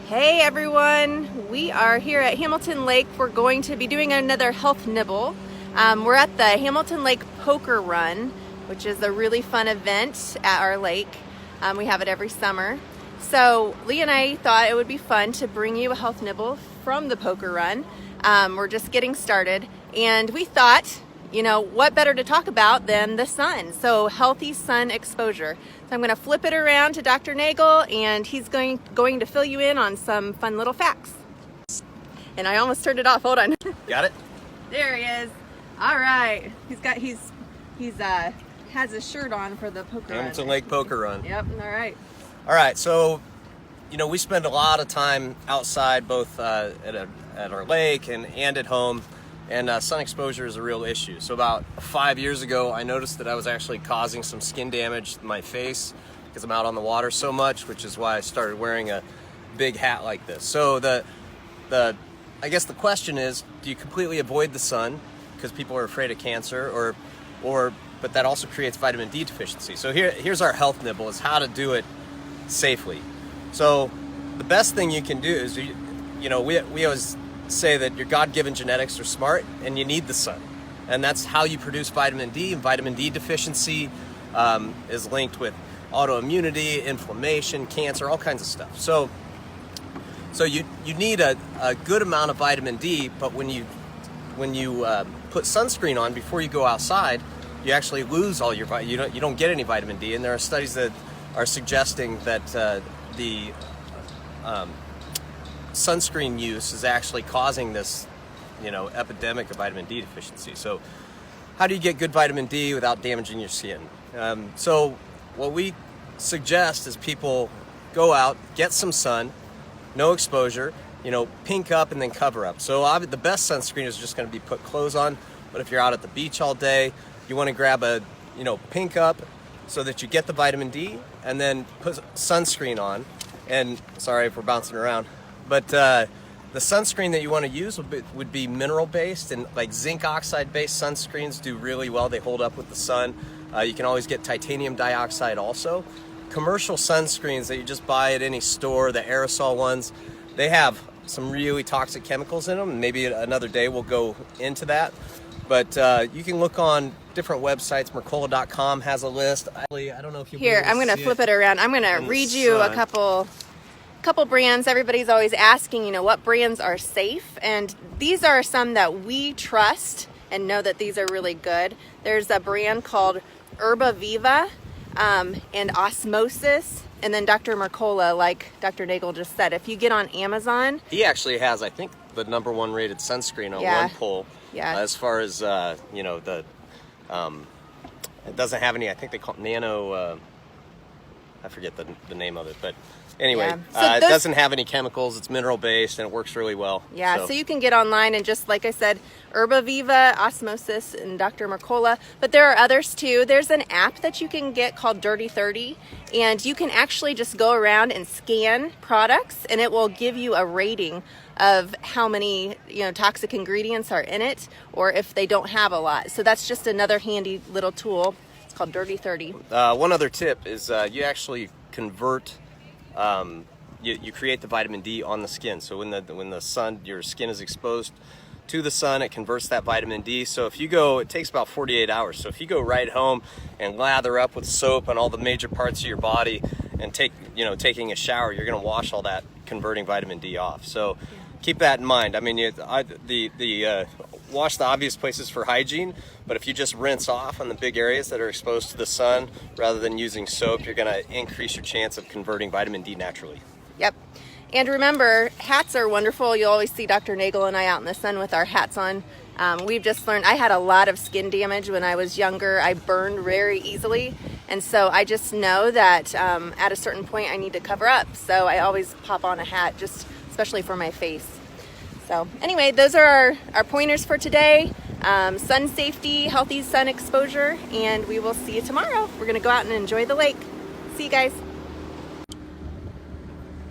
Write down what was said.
Hey everyone, we are here at Hamilton Lake. We're going to be doing another health nibble. We're at the Hamilton Lake Poker Run, which is a really fun event at our lake. We have it every summer. So Lee and I thought it would be fun to bring you a health nibble from the Poker Run. We're just getting started, and we thought, you know, what better to talk about than the sun? So healthy sun exposure. So I'm going to flip it around to Dr. Nagel, and he's going to fill you in on some fun little facts. And I almost turned it off. Hold on. Got it? There he is. All right. He's has his shirt on for the Poker Run. Hamilton Lake Poker Run. Yep. All right. All right. So, you know, we spend a lot of time outside, both at our lake and at home. And sun exposure is a real issue. So about 5 years ago, I noticed that I was actually causing some skin damage to my face because I'm out on the water so much, which is why I started wearing a big hat like this. So I guess the question is, do you completely avoid the sun because people are afraid of cancer, but that also creates vitamin D deficiency? So here's our health nibble, is how to do it safely. So the best thing you can do is, we always say that your God-given genetics are smart and you need the sun, and that's how you produce vitamin D. And vitamin D deficiency is linked with autoimmunity, inflammation, cancer, all kinds of stuff. So you need a good amount of vitamin D, but when you put sunscreen on before you go outside, you actually lose all your you don't get any vitamin D. And there are studies that are suggesting that the sunscreen use is actually causing this, epidemic of vitamin D deficiency. So how do you get good vitamin D without damaging your skin? So what we suggest is people go out, get some sun, no exposure, pink up and then cover up. So the best sunscreen is just going to be put clothes on. But if you're out at the beach all day, you want to grab a, pink up so that you get the vitamin D, and then put sunscreen on. And sorry if we're bouncing around. But the sunscreen that you want to use would be mineral-based, and like zinc oxide-based sunscreens do really well. They hold up with the sun. You can always get titanium dioxide also. Commercial sunscreens that you just buy at any store, the aerosol ones, they have some really toxic chemicals in them. Maybe another day we'll go into that. But you can look on different websites. Mercola.com has a list. I don't know if you Here, I'm going to flip it around. I'm going to read you a couple brands. Everybody's always asking, what brands are safe, and these are some that we trust and know that these are really good. There's a brand called Herba Viva and Osmosis, and then Dr. Mercola, like Dr. Nagel just said. If you get on Amazon, he actually has, I think, the #1 rated sunscreen on one poll. Yeah. As far as it doesn't have any. I think they call it nano. I forget the name of it, but anyway, it doesn't have any chemicals. It's mineral based and it works really well. Yeah, so you can get online and just, like I said, Herba Viva, Osmosis, and Dr. Mercola. But there are others too. There's an app that you can get called Dirty 30, and you can actually just go around and scan products, and it will give you a rating of how many toxic ingredients are in it, or if they don't have a lot. So that's just another handy little tool. It's called Dirty 30. One other tip is you actually convert. You create the vitamin D on the skin. So when the sun, your skin is exposed to the sun, it converts that vitamin D. So if you go, it takes about 48 hours. So if you go right home and lather up with soap on all the major parts of your body and taking a shower, you're going to wash all that converting vitamin D off. So keep that in mind. I mean, wash the obvious places for hygiene, but if you just rinse off on the big areas that are exposed to the sun rather than using soap, you're going to increase your chance of converting vitamin D naturally. Yep. And remember, hats are wonderful. You'll always see Dr. Nagel and I out in the sun with our hats on. We've just learned, I had a lot of skin damage when I was younger. I burned very easily. And so I just know that at a certain point I need to cover up. So I always pop on a hat, just especially for my face. So anyway, those are our pointers for today. Sun safety, healthy sun exposure, and we will see you tomorrow. We're going to go out and enjoy the lake. See you guys.